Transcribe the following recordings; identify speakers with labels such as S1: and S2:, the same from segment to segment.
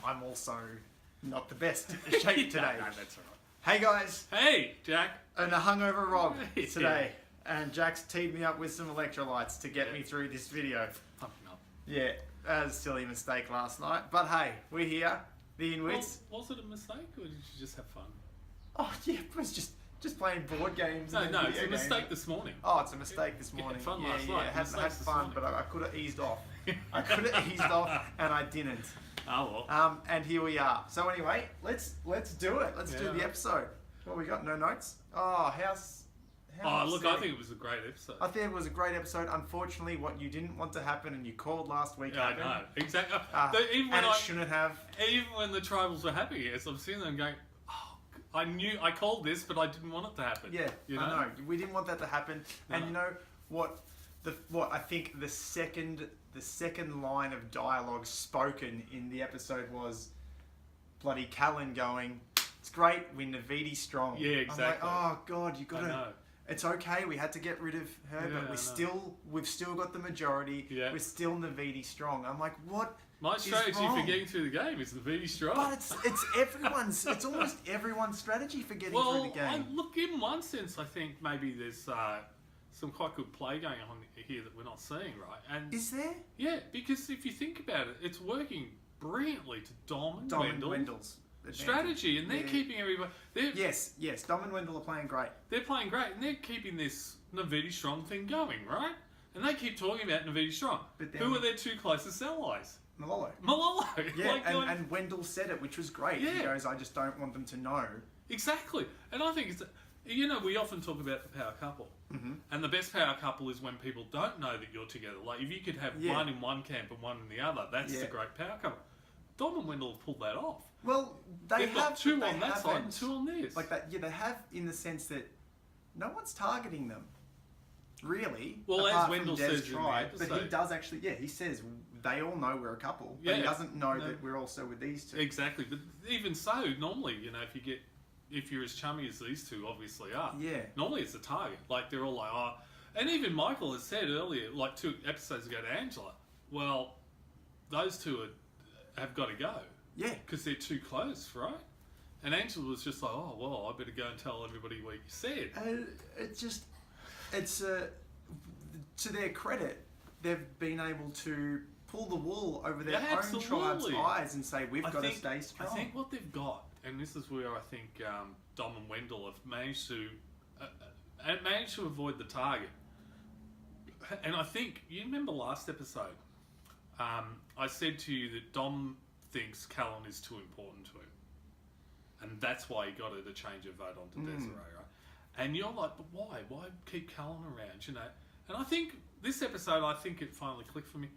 S1: I'm also not the best shape today.
S2: No, that's all right.
S1: Hey guys,
S2: Hey, Jack.
S1: and a hungover Rob
S2: Yeah.
S1: today, and Jack's teed me up with some electrolytes to get me through this video.
S2: Fucking up.
S1: Yeah, that was a silly mistake last night, but hey, we're here. The Inwits.
S2: Well, was it a mistake, or did you just have fun?
S1: Oh yeah, it was just playing board games.
S2: No,
S1: and
S2: it's a
S1: video
S2: mistake
S1: games.
S2: this morning.
S1: Oh, it's a mistake this
S2: You had
S1: morning.
S2: fun
S1: yeah,
S2: last
S1: yeah,
S2: night.
S1: I had
S2: Mistakes this
S1: fun,
S2: morning.
S1: but I could have eased off. I could have eased off, and I didn't.
S2: Oh well.
S1: And here we are. So anyway, let's do it. Let's do
S2: Yeah.
S1: the episode. What we got? No notes. Oh,
S2: Oh, look, I
S1: upsetting.
S2: think it was a great episode.
S1: I think it was a great episode. Unfortunately, what you didn't want to happen and you called last week
S2: Yeah, I
S1: happened.
S2: know. Exactly. Even
S1: And
S2: when
S1: it shouldn't have.
S2: even when the tribals were happy, yes, I'm sitting there and going, oh, I called this, but I didn't want it to happen.
S1: Yeah,
S2: You know?
S1: I know. We didn't want that to happen. And
S2: No.
S1: you know what? What I think the second line of dialogue spoken in the episode was bloody Callan going, "It's great, we're Navidi strong."
S2: Yeah, exactly.
S1: I'm like, oh god, you
S2: I
S1: gotta.
S2: know.
S1: It's okay. We had to get rid of her,
S2: Yeah,
S1: but
S2: I know.
S1: we've still got the majority.
S2: Yeah.
S1: We're still Navidi strong. I'm like, what?
S2: My
S1: is
S2: strategy for
S1: wrong?
S2: getting through the game is the VD strong.
S1: But it's everyone's. It's almost everyone's strategy for getting
S2: Well,
S1: through the game.
S2: look, in one sense, I think maybe there's some quite good play going on here that we're not seeing, right? And
S1: Is there?
S2: yeah, because if you think about it, it's working brilliantly to Dom and
S1: Wendell's advantage.
S2: strategy, and they're
S1: Yeah.
S2: keeping everybody.
S1: Yes. Dom and Wendell are playing great.
S2: They're playing great, and they're keeping this Navidi Strong thing going, right? And they keep talking about Navidi Strong.
S1: But then-
S2: Who are their two closest allies?
S1: Malolo.
S2: Malolo.
S1: Yeah,
S2: Like, going-
S1: and Wendell said it, which was great. He
S2: Yeah.
S1: goes, I just don't want them to know.
S2: Exactly. And I think it's, you know, we often talk about the power couple.
S1: Mm-hmm.
S2: And the best power couple is when people don't know that you're together. Like, if you could have
S1: Yeah.
S2: one in one camp and one in the other, that's
S1: Yeah.
S2: the great power couple. Dom and Wendell have pulled that off.
S1: Well, they
S2: They've
S1: have
S2: got two
S1: but
S2: on
S1: they
S2: that side and
S1: haven't.
S2: two on this.
S1: Like that, yeah, they have in the sense that no one's targeting them, really.
S2: Well, as
S1: apart from
S2: Wendell
S1: Des
S2: says in the
S1: Tribe, but he
S2: episode.
S1: does actually. Yeah, he says they all know we're a couple, but
S2: Yeah.
S1: he doesn't know
S2: No.
S1: that we're also with these two.
S2: Exactly. But even so, normally, you know, if you're as chummy as these two obviously are,
S1: Yeah.
S2: normally it's a target. Like, they're all like, oh. And even Michael has said earlier, like 2 episodes ago to Angela, well, those two have got to go.
S1: Yeah.
S2: Because they're too close, right? And Angela was just like, oh, well, I better go and tell everybody what you said.
S1: It's to their credit, they've been able to pull the wool over their
S2: Yeah,
S1: own
S2: absolutely.
S1: tribe's eyes and say, we've got to stay
S2: I
S1: strong.
S2: think what they've got, and this is where I think Dom and Wendell have managed to avoid the target. And I think, you remember last episode, I said to you that Dom thinks Callan is too important to him. And that's why he got her to change her vote onto Desiree, right? And you're like, but why? Why keep Callan around, you know? And I think this episode, I think it finally clicked for me.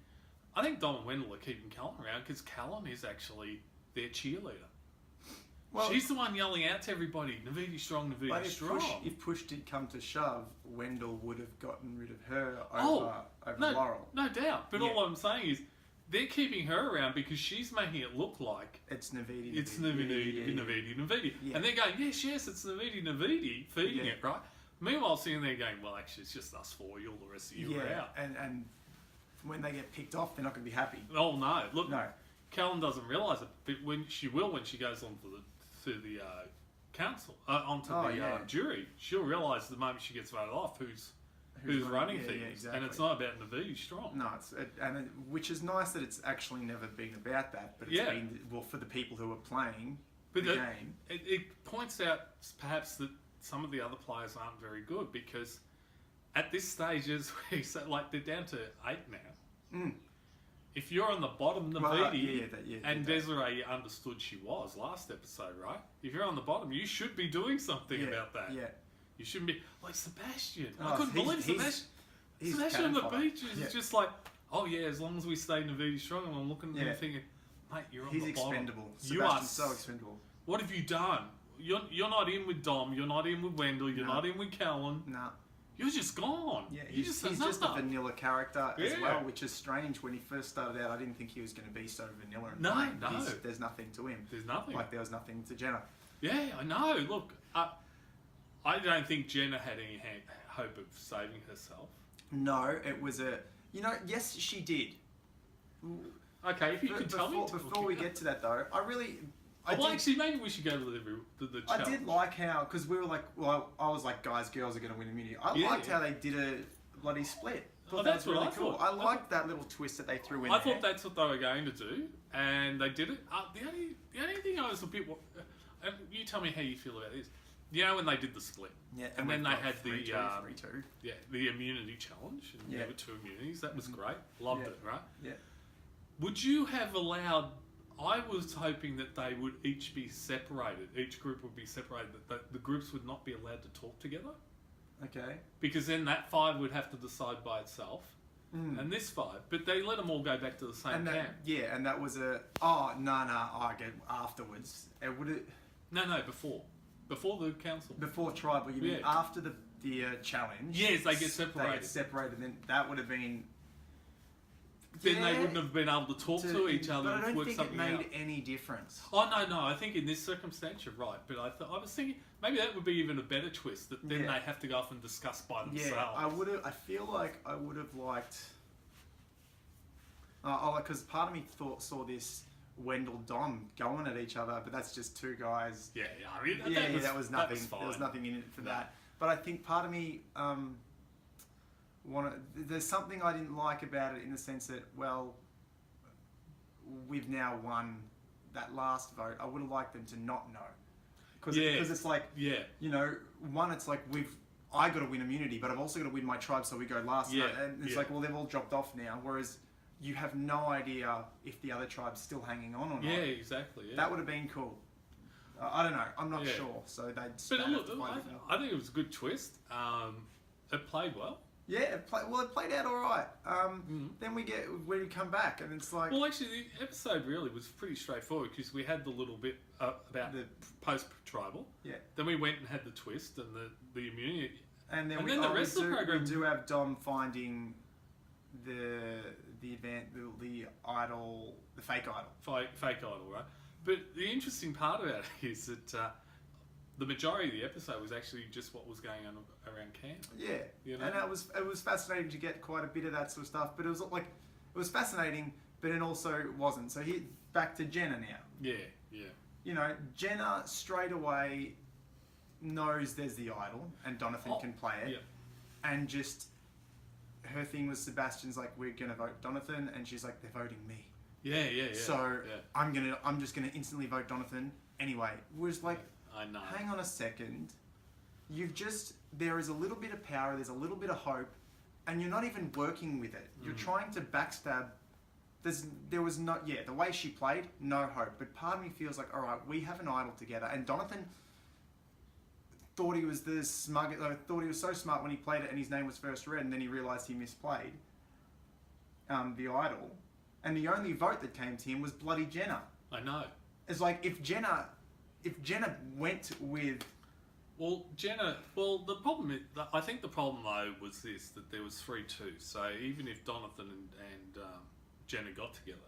S2: I think Dom and Wendell are keeping Callan around because Callan is actually their cheerleader.
S1: Well,
S2: She's the one yelling out to everybody, Navidi strong,
S1: but
S2: Navidi strong.
S1: if push did come to shove, Wendell would have gotten rid of her
S2: Oh,
S1: over
S2: no,
S1: Laurel.
S2: no doubt. But
S1: Yeah.
S2: all I'm saying is, they're keeping her around because she's making it look like
S1: It's Navidi.
S2: it's Navidi,
S1: Yeah, yeah.
S2: Navidi.
S1: Yeah.
S2: And they're going, yes, it's Navidi, feeding
S1: Yeah.
S2: it, right? Meanwhile, sitting there going, well, actually, it's just us four. All the rest of you are out.
S1: and when they get picked off, they're not going to be happy.
S2: Oh, no. Look,
S1: No.
S2: Callan doesn't realise it, but when she goes on to the council, onto
S1: Oh,
S2: the
S1: yeah.
S2: jury, she'll realise the moment she gets voted off who's running things.
S1: exactly.
S2: And it's not about Navidi strong.
S1: No, which is nice that it's actually never been about that, but it's
S2: Yeah.
S1: been for the people who are playing
S2: But
S1: the game.
S2: it points out perhaps that some of the other players aren't very good because at this stage, as we say, like they're down to 8 now.
S1: Mm.
S2: If you're on the bottom, Navidi,
S1: Well,
S2: and Desiree understood she was last episode, right? If you're on the bottom, you should be doing something about that.
S1: Yeah.
S2: You shouldn't be like Sebastien.
S1: Oh,
S2: I couldn't believe Sebastien.
S1: he's
S2: Sebastien on the
S1: cannon fodder.
S2: beach is
S1: Yeah.
S2: just like, oh yeah, as long as we stay Navidi strong. And I'm looking at him thinking, mate, you're on
S1: He's
S2: the bottom.
S1: expendable.
S2: You are
S1: Sebastian's so expendable.
S2: What have you done? You're not in with Dom. You're not in with Wendell. You're
S1: No.
S2: not in with Callan.
S1: No.
S2: You're just gone.
S1: Yeah,
S2: You
S1: he's
S2: just
S1: just a
S2: another.
S1: vanilla character as
S2: Yeah.
S1: well, which is strange. When he first started out, I didn't think he was going to be so vanilla. And
S2: No,
S1: plain.
S2: no.
S1: There's nothing to him.
S2: There's nothing.
S1: Like there was nothing to Jenna.
S2: Yeah, I know. Look, I don't think Jenna had any hope of saving herself.
S1: No, it was yes, she did.
S2: Okay, if you could tell me.
S1: Before we get to that though,
S2: Actually, maybe we should go to the
S1: I
S2: challenge.
S1: did like how, because we were like, well, I was like, guys, girls are going to win immunity. I liked how they did a bloody split.
S2: That's what I thought.
S1: I liked that little twist that they threw in
S2: I
S1: there.
S2: thought that's what they were going to do, and they did it. The only thing I was a bit, and you tell me how you feel about this. You know when they did the split, and then they had the
S1: 3-2.
S2: the immunity challenge, and there were 2 immunities. That was great. Loved it, right?
S1: Yeah.
S2: Would you have allowed? I was hoping that they would each be separated. Each group would be separated. That the groups would not be allowed to talk together.
S1: Okay.
S2: Because then that 5 would have to decide by itself, and this 5. But they let them all go back to the same camp.
S1: Yeah, and that was I get afterwards. It would
S2: No, before the council.
S1: before tribal. You mean after the challenge?
S2: Yes, they get separated.
S1: They get separated, then that would have been.
S2: Then they wouldn't have been able to talk to each other.
S1: But I
S2: and
S1: don't
S2: work
S1: think it
S2: something
S1: made
S2: out.
S1: any difference.
S2: Oh no! I think in this circumstance you're right, but I was thinking maybe that would be even a better twist. That then they have to go off and discuss by themselves.
S1: Yeah, I feel like I would have liked. Because part of me saw this Wendell Dom going at each other, but that's just 2 guys.
S2: Yeah. I mean, that was nothing.
S1: That was fine. There was nothing in it for that. But I think part of me there's something I didn't like about it in the sense that, well, we've now won that last vote. I would have liked them to not know. Because it's like, you know, one, it's like I got to win immunity, but I've also got to win my tribe, so we go last. And it's like, well, they've all dropped off now, whereas you have no idea if the other tribe's still hanging on or not.
S2: Yeah, exactly. Yeah.
S1: That would have been cool. I don't know. I'm not sure. So they.
S2: But look, I think it was a good twist. It played well.
S1: Yeah, it played out all right. Then we come back, and it's like.
S2: Well, actually, the episode really was pretty straightforward because we had the little bit about the post-tribal.
S1: Yeah.
S2: Then we went and had the twist and the immunity.
S1: And then
S2: the rest of the program.
S1: We do have Dom finding the idol, the fake idol.
S2: Fake idol, right? But the interesting part about it is that the majority of the episode was actually just what was going on around camp.
S1: Yeah,
S2: you know?
S1: And it was fascinating to get quite a bit of that sort of stuff. But it was fascinating, but it also wasn't. So back to Jenna now.
S2: Yeah.
S1: You know, Jenna straight away knows there's the idol and Donathan can play it, and just her thing was Sebastian's like, we're gonna vote Donathan, and she's like, they're voting me.
S2: Yeah.
S1: So I'm just gonna instantly vote Donathan anyway. Was like.
S2: I know. Hang
S1: on a second. There is a little bit of power, there's a little bit of hope, and you're not even working with it. You're trying to backstab. There was not, the way she played, no hope. But part of me feels like, all right, we have an idol together. And Donathan thought he was thought he was so smart when he played it and his name was first read, and then he realised he misplayed the idol. And the only vote that came to him was bloody Jenna.
S2: I know.
S1: It's like, if Jenna went with...
S2: the problem is, I think the problem though was this, that there was 3-2. So even if Donathan and Jenna got together,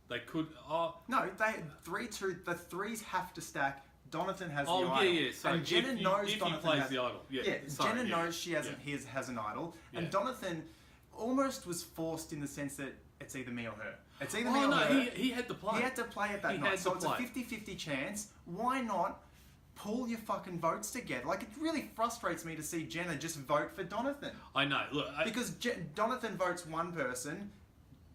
S2: they could...
S1: No, they 3-2, the threes have to stack. Donathan has the idol.
S2: Yeah. So
S1: and Jenna knows
S2: if
S1: Donathan
S2: he plays
S1: has
S2: the idol.
S1: Jenna knows she has an idol.
S2: Yeah.
S1: And Donathan almost was forced in the sense that it's either me or her. It's either me or her.
S2: He had to play.
S1: He had to play it that night. So it's a 50-50 chance. Why not pull your fucking votes together? Like, it really frustrates me to see Jenna just vote for Donathan.
S2: I know. Look,
S1: because Donathan votes one person,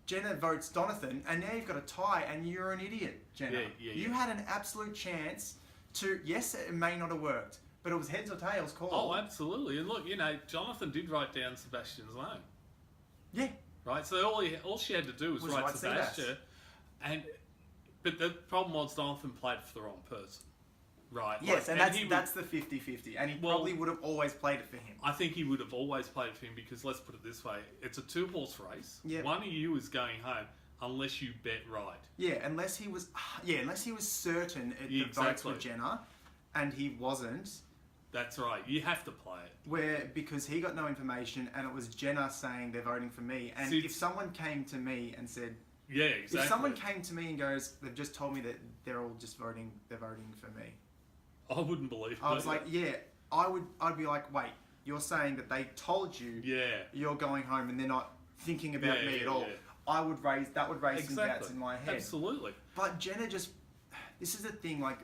S1: Jenna votes Donathan, and now you've got a tie, and you're an idiot, Jenna. You had an absolute chance to... Yes, it may not have worked, but it was heads or tails call.
S2: Oh, absolutely. And look, Jonathan did write down Sebastian's name.
S1: Yeah.
S2: Right, so all she had to do was write Sebastien, but the problem was Donathan played for the wrong person, right?
S1: Yes, and that's the 50-50, and he probably would have always played it for him.
S2: I think he would have always played it for him because, let's put it this way, it's a 2-horse race.
S1: Yep.
S2: One of you is going home unless you bet right.
S1: Yeah, unless he was certain the votes were Jenna, and he wasn't.
S2: That's right. You have to play it.
S1: Because he got no information, and it was Jenna saying they're voting for me. And if someone came to me and said,
S2: yeah, exactly.
S1: If someone came to me and goes, they've just told me that they're all just voting. They're voting for me.
S2: I wouldn't believe it.
S1: I was like, I'd be like, wait, you're saying that they told you you're going home and they're not thinking about me at all. that would raise some doubts in my head.
S2: Absolutely.
S1: But Jenna just, this is the thing, like,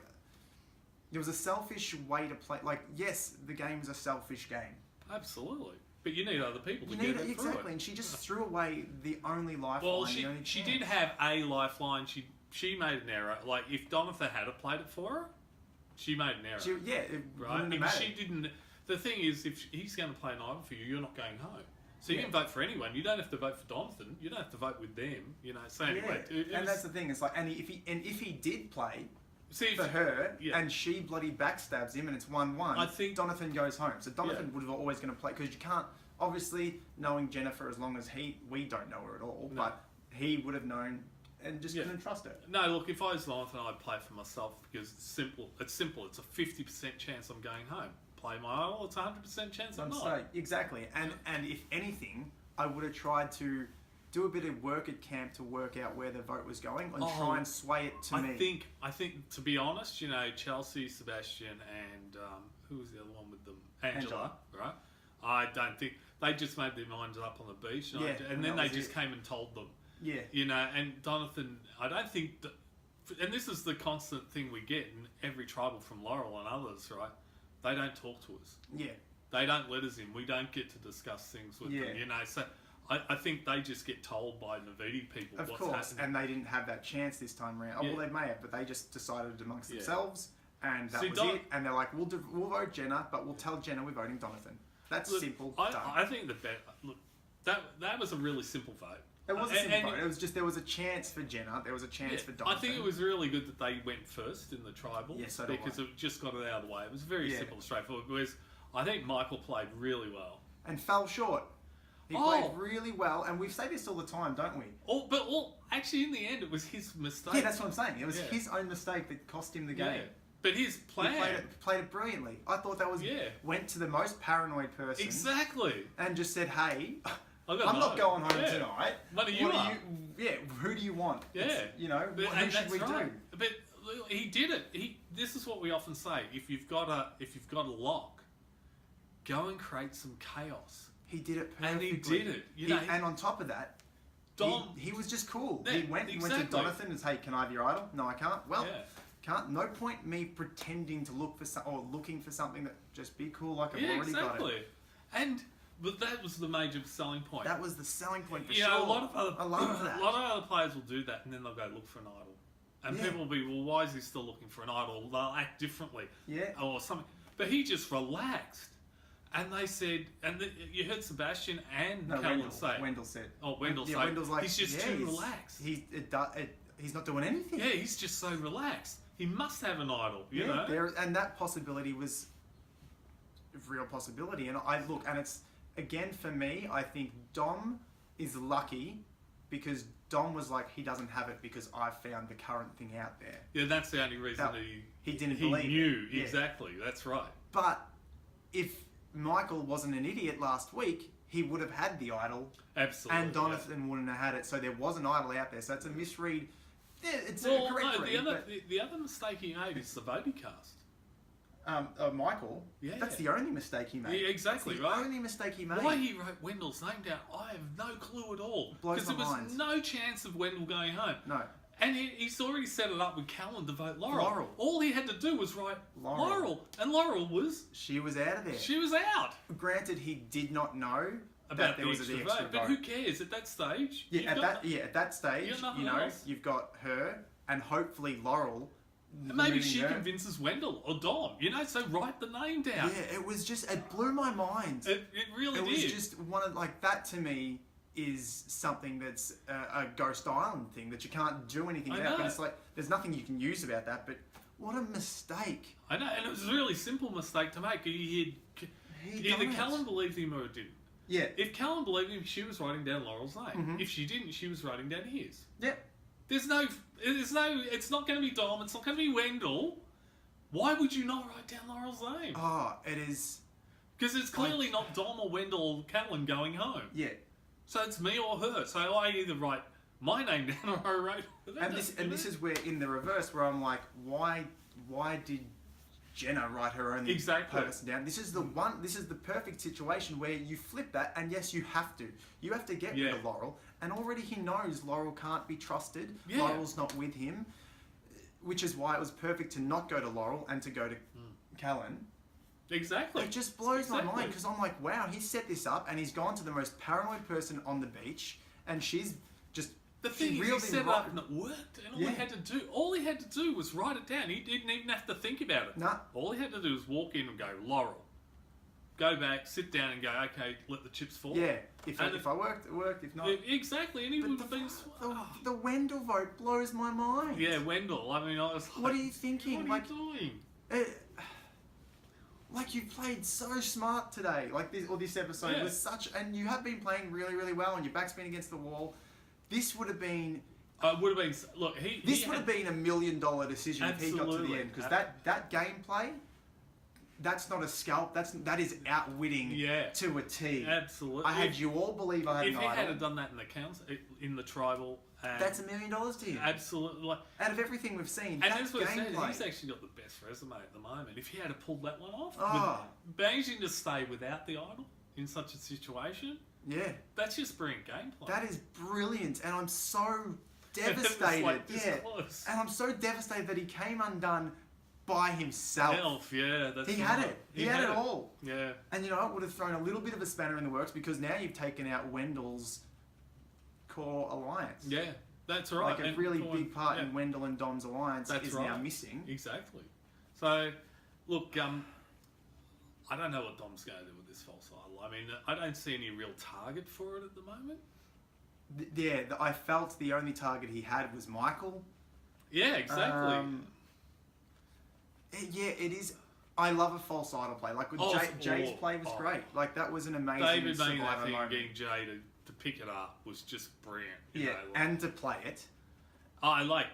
S1: it was a selfish way to play. Like, yes, the game's a selfish game.
S2: Absolutely. But you need other people to get it
S1: Exactly,
S2: through it.
S1: and she just threw away the only lifeline.
S2: Well,
S1: the only
S2: she
S1: chance.
S2: did have a lifeline. She made an error. Like, if Donathan had played it for her, she made an error.
S1: It
S2: right?
S1: wouldn't have
S2: Because
S1: mattered.
S2: she didn't... The thing is, if he's going to play an idol for you, you're not going home. So you
S1: Yeah.
S2: can vote for anyone. You don't have to vote for Donathan. You don't have to vote with them. You know. So anyway,
S1: and that's the thing. It's like, and if he did play
S2: see,
S1: for her,
S2: yeah.
S1: and she bloody backstabs him, and it's 1-1,
S2: I think
S1: Donathan goes home. So Donathan would have always going to play, because you can't. Obviously, knowing Jennifer as long as we don't know her at all,
S2: No.
S1: but he would have known and just couldn't trust her.
S2: No, look, if I was Donathan, I'd play for myself because it's simple. It's a 50% chance I'm going home. Play my idol, it's a 100% chance I'm not.
S1: So, exactly. And if anything, I would have tried to do a bit of work at camp to work out where the vote was going and try and sway it to me.
S2: I think, to be honest, you know, Chelsea, Sebastien, and who was the other one with them? Angela, right? I don't think they just made their minds up on the beach, and then they just came and told them.
S1: Yeah.
S2: You know, and Donathan, I don't think that, and this is the constant thing we get in every tribal from Laurel and others, right? They don't talk to us.
S1: Yeah.
S2: They don't let us in. We don't get to discuss things with them, you know. So I think they just get told by Navidi people
S1: Of
S2: what's
S1: course,
S2: happening.
S1: and they didn't have that chance this time around.
S2: Yeah.
S1: Well, they may have, but they just decided amongst
S2: Yeah.
S1: themselves, and that
S2: See,
S1: was it. And they're like, we'll vote Jenna, but we'll tell Jenna we're voting Donathan. That's simple. Done.
S2: I think that was a really simple vote.
S1: It was a simple vote. It was just there was a chance for Jenna. There was a chance for Donathan.
S2: I think it was really good that they went first in the tribal.
S1: Yes, so do
S2: because
S1: I.
S2: it just got it out of the way. It was very simple and straightforward. Whereas I think Michael played really well.
S1: And fell short. He played really well, and we say this all the time, don't we?
S2: Actually, in the end, it was his mistake.
S1: Yeah, that's what I'm saying. It was his own mistake that cost him the game.
S2: Yeah. But his plan...
S1: He played it brilliantly. I thought that was... Went to the most paranoid person.
S2: Exactly.
S1: And just said, hey, I'm
S2: not
S1: not going home tonight.
S2: What do you want?
S1: Who do you want?
S2: Yeah.
S1: You know, who should we do?
S2: But he did it. This is what we often say. If you've got a lock, go and create some chaos.
S1: He did it
S2: And
S1: perfectly.
S2: he did it. You know,
S1: and on top of that, he was just cool.
S2: Yeah,
S1: he went to Donathan and said, hey, can I have your idol? No, I can't. Well, can't. No point me pretending to look for or looking for something that just be cool like I've already got it.
S2: But that was the major selling point.
S1: That was the selling point for
S2: sure.
S1: sure.
S2: A lot of other,
S1: I love that.
S2: A lot of other players will do that and then they'll go look for an idol. And people will be, well, why is he still looking for an idol? They'll act differently. Yeah. Or something. But he just relaxed. And they said, you heard Sebastien and Callan say.
S1: Wendall said.
S2: Oh, Wendell said.
S1: Wendell's like,
S2: he's just too relaxed.
S1: He's not doing anything.
S2: Yeah, he's just so relaxed. He must have an idol, you know?
S1: And that possibility was a real possibility. And it's, again, for me, I think Dom is lucky because Dom was like, he doesn't have it because I found the current thing out there.
S2: Yeah, that's the only reason
S1: he didn't believe
S2: it. He knew,
S1: Yeah.
S2: exactly, that's right.
S1: But if Michael wasn't an idiot last week, he would have had the idol.
S2: Absolutely.
S1: And Donathan wouldn't have had it, so there was an idol out there. So it's a misread. Yeah, it's a correct read.
S2: The other mistake he made is the voting cast.
S1: Michael.
S2: Yeah.
S1: That's the only mistake he made.
S2: Yeah, exactly,
S1: That's the only mistake he made.
S2: Why he wrote Wendell's name down, I have no clue at all.
S1: Blows my
S2: mind. Because there was no chance of Wendell going home.
S1: No.
S2: And he's already set it up with Callan to vote Laurel. All he had to do was write Laurel. And Laurel was...
S1: She was out of there.
S2: She was out.
S1: Granted, he did not know
S2: about
S1: there was the extra vote.
S2: But who cares at that stage?
S1: Yeah, at that stage, you've got her and hopefully Laurel.
S2: And maybe she convinces Wendell or Dom, so write the name down.
S1: Yeah, it was just, it blew my mind.
S2: It really did.
S1: It was just one of, that to me is something that's a Ghost Island thing that you can't do anything about. But it's like, there's nothing you can use about that, but what a mistake.
S2: I know, and it was a really simple mistake to make. Either Callan believed him or it didn't.
S1: Yeah.
S2: If Callan believed him, she was writing down Laurel's name. Mm-hmm. If she didn't, she was writing down his.
S1: Yeah.
S2: It's not going to be Dom, it's not going to be Wendell. Why would you not write down Laurel's name?
S1: Oh, it is...
S2: Because it's clearly not Dom or Wendell or Callan going home.
S1: Yeah.
S2: So it's me or her. So I either write my name down or I write...
S1: this is where, in the reverse, where I'm like, why did Jenna write her own person down? This is the perfect situation where you flip that, and yes, you have to. You have to get rid of Laurel, and already he knows Laurel can't be trusted.
S2: Yeah.
S1: Laurel's not with him, which is why it was perfect to not go to Laurel and to go to Callan.
S2: Exactly.
S1: It just blows my mind because I'm like, wow, he set this up and he's gone to the most paranoid person on the beach, and she's just
S2: the thing is, he set it up and it worked, and all he had to do was write it down. He didn't even have to think about it.
S1: Nah.
S2: All he had to do was walk in and go, Laurel. Go back, sit down, and go, okay, let the chips fall.
S1: Yeah, if I worked, it worked. If not,
S2: exactly, and he would have been.
S1: The Wendall vote blows my mind.
S2: Yeah, Wendall. I mean, I was like,
S1: what are you thinking?
S2: What are you doing?
S1: Like you played so smart today. Like this episode was such, and you have been playing really, really well, and your back's been against the wall. This would have been.
S2: Would have been. Look,
S1: This would have been $1 million decision if he got to the end, because that gameplay. That's not a scalp. That is outwitting to a T.
S2: Absolutely.
S1: I had you all believe I had an idol.
S2: If he had done that in the council, in the tribal,
S1: that's $1 million to him.
S2: Absolutely. Like,
S1: out of everything we've seen,
S2: and that's what he's actually got the best resume at the moment. If he had pulled that one off, managing to stay without the idol in such a situation, that's just brilliant gameplay.
S1: That is brilliant, and I'm so devastated.
S2: Close.
S1: And I'm so devastated that he came undone by himself.
S2: He
S1: had it. He had it all.
S2: Yeah.
S1: And you know, it would have thrown a little bit of a spanner in the works because now you've taken out Wendell's core alliance.
S2: Yeah, that's right.
S1: Like a really big part in Wendell and Dom's alliance is now missing.
S2: Exactly. So, look, I don't know what Dom's going to do with this false idol. I mean, I don't see any real target for it at the moment.
S1: I felt the only target he had was Michael.
S2: Yeah, exactly.
S1: It is. I love a false idol play. Like Jay's play was great. Like that was an amazing.
S2: David making that thing
S1: moment.
S2: and getting Jay to pick it up was just brilliant.
S1: And to play it.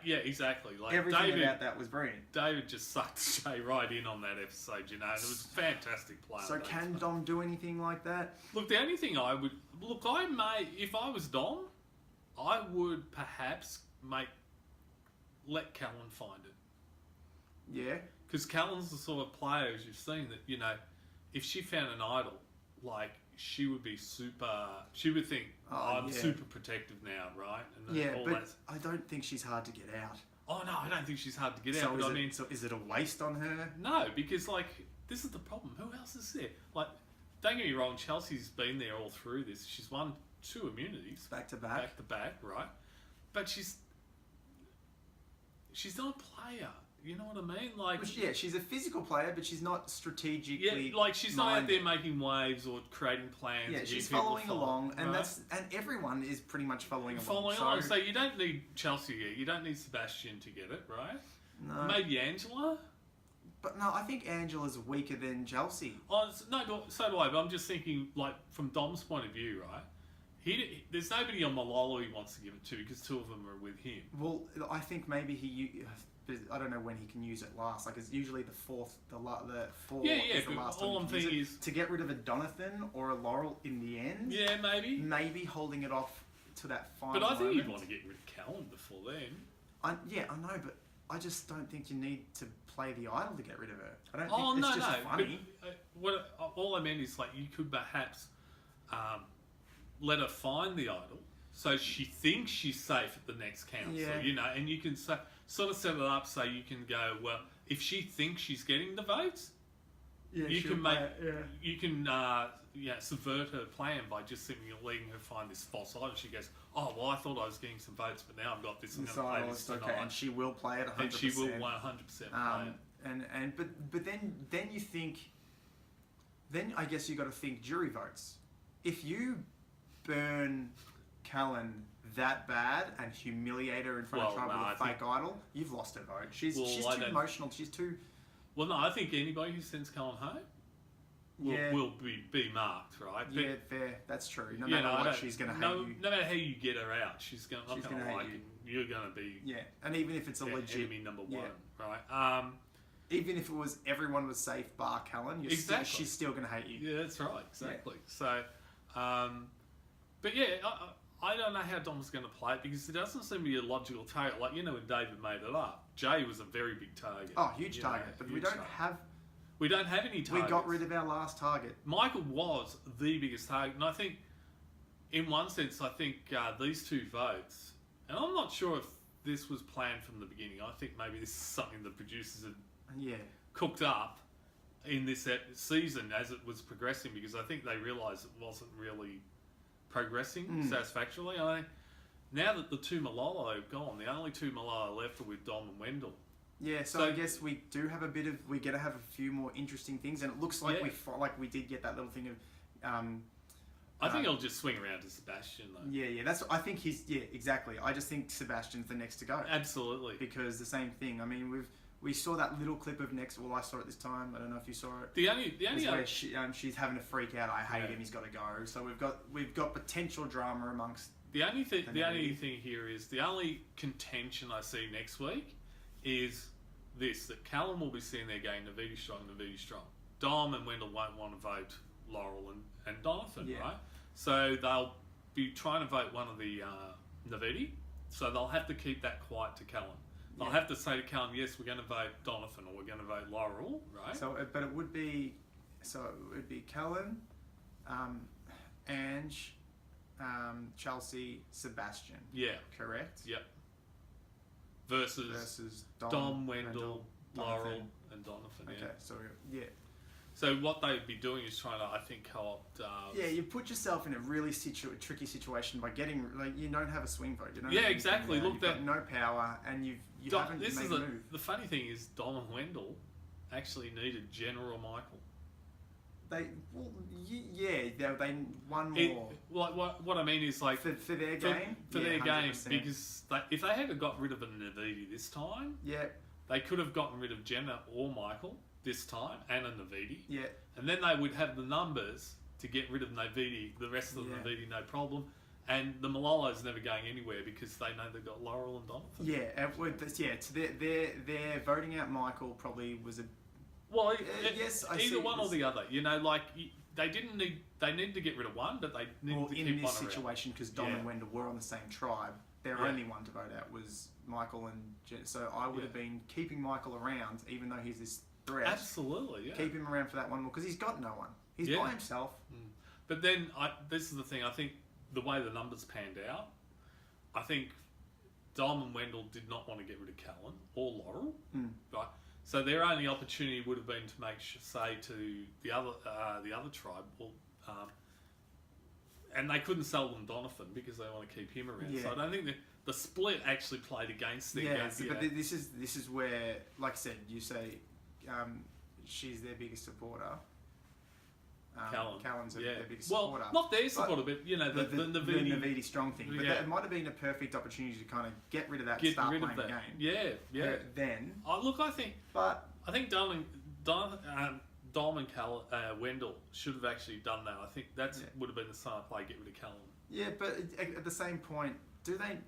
S2: Exactly. Like
S1: everything about that was brilliant.
S2: David just sucked Jay right in on that episode, and it was a fantastic play.
S1: So can Dom do anything like that?
S2: Look, the only thing I may, if I was Dom, I would perhaps let Callan find it.
S1: Yeah.
S2: Because Callan's the sort of player, as you've seen, that, if she found an idol, like, she would be she would think, I'm super protective now, right? And
S1: I don't think she's hard to get out.
S2: Oh, no, I don't think she's hard to get out.
S1: So is it a waste on her?
S2: No, because, this is the problem. Who else is there? Like, don't get me wrong, Chelsea's been there all through this. She's won 2 immunities.
S1: Back to back,
S2: right? But she's not a player. You know what I mean? Like,
S1: she's a physical player, but she's not strategically.
S2: Yeah, like she's not out there making waves or creating plans.
S1: Yeah, she's following along, and and everyone is pretty much following along.
S2: So you don't need Chelsea yet. You don't need Sebastien to get it, right?
S1: No.
S2: Maybe Angela.
S1: But no, I think Angela's weaker than Chelsea.
S2: Oh no, so do I. But I'm just thinking, like, from Dom's point of view, right? There's nobody on Malolo he wants to give it to because 2 of them are with him.
S1: Well, I think maybe I don't know when he can use it last. Like, it's usually the fourth. The fourth is the last
S2: all I'm thinking is
S1: to get rid of a Donathan or a Laurel in the end.
S2: Yeah, maybe.
S1: Maybe holding it off to that final.
S2: But I think you'd want to get rid of Callan before then.
S1: I know, but I just don't think you need to play the idol to get rid of her. I don't think it's just funny.
S2: But all I meant is, like, you could perhaps let her find the idol so she thinks she's safe at the next council, and you can sort of set it up so you can go, well, if she thinks she's getting the votes, you can subvert her plan by just simply letting her find this false idol. She goes, oh, well, I thought I was getting some votes, but now I've got this. I'm going to play this tonight.
S1: And she will play it 100%.
S2: And she will 100% play it.
S1: But then you think, then I guess you got to think jury votes. If you burn Callan that bad and humiliate her in front of tribal with a fake idol, you've lost her vote. She's too emotional. She's too.
S2: Well, no, I think anybody who sends Callan home will be marked, right?
S1: Yeah, fair. That's true. No matter what, she's going to hate you.
S2: No matter how you get her out, she's going to like you. You're going to be
S1: and even if it's a legit
S2: enemy number 1, right?
S1: Even if it was everyone was safe bar Callan, she's still going to hate you.
S2: Yeah, that's right. Exactly. Yeah. So, but yeah. I don't know how Dom's going to play it because it doesn't seem to be a logical target. Like, when David made it up, Jay was a very big target.
S1: Oh, huge target. But we don't have any targets. We got rid of our last target.
S2: Michael was the biggest target. And I think in one sense, I think these two votes, and I'm not sure if this was planned from the beginning. I think maybe this is something the producers had cooked up in this season as it was progressing, because I think they realised it wasn't really progressing satisfactorily. Now that the two Malala have gone, the only two Malala left are with Dom and Wendell.
S1: Yeah, so I guess we do have we get to have a few more interesting things, and it looks like we did get that little thing of.
S2: I think I'll just swing around to Sebastien though.
S1: Yeah. I think exactly. I just think Sebastian's the next to go.
S2: Absolutely.
S1: Because the same thing. I mean, we saw that little clip of next. Well, I saw it this time. I don't know if you saw it.
S2: The only
S1: where she's having a freak out. I hate him. He's got to go. So we've got potential drama amongst.
S2: The only thing here is the only contention I see next week is this, that Callum will be sitting there going Navidi strong. Dom and Wendell won't want to vote Laurel and Donovan, right? So they'll be trying to vote one of the Navidi, so they'll have to keep that quiet to Callum. They'll have to say to Callum, yes, we're going to vote Donovan or we're going to vote Laurel, right?
S1: So, but it would be Callum, Ange, Chelsea, Sebastien.
S2: Yeah.
S1: Correct?
S2: Yep. Versus Dom, Wendell, Laurel, and Donovan.
S1: Okay, so
S2: So what they'd be doing is trying to, I think, co-opt.
S1: You put yourself in a really tricky situation by getting you don't have a swing vote. You don't
S2: exactly. Look,
S1: you've got no power, and you haven't made a move.
S2: The funny thing is, Dom and Wendell actually needed Jenna or Michael.
S1: They one more.
S2: What I mean is like
S1: for their game,
S2: their game, because if they had got rid of a Navidi this time, they could have gotten rid of Jenna or Michael this time and a Navidi, and then they would have the numbers to get rid of Navidi, the rest of the Navidi, no problem. And the Malala's never going anywhere because they know they've got Laurel and Donovan.
S1: So their voting out Michael probably was a.
S2: Well, either one or the other. You know, like they didn't need. They needed to get rid of one, but they needed to keep one around. In this
S1: situation, because Dom and Wendell were on the same tribe, their only one to vote out was Michael and Jenna. So I would have been keeping Michael around, even though he's this threat.
S2: Absolutely, yeah.
S1: Keep him around for that one more, because he's got no one. He's by himself.
S2: But then, this is the thing. I think the way the numbers panned out, I think Dom and Wendell did not want to get rid of Callan or Laurel, right? So their only opportunity would have been to say to the other tribe, well, and they couldn't sell them Donovan because they want to keep him around. So I don't think the split actually played against them.
S1: But this is where, like I said, you say she's their biggest supporter. Callan's their biggest supporter.
S2: Well, not their supporter, but you know the
S1: Navidi strong thing. But it might have been a perfect opportunity to kind of get rid of that and start playing the game.
S2: Yeah.
S1: Then,
S2: I think Dom and Wendell should have actually done that. I think that would have been the smart play. Get rid of Callan.
S1: Yeah, but at the same point, do they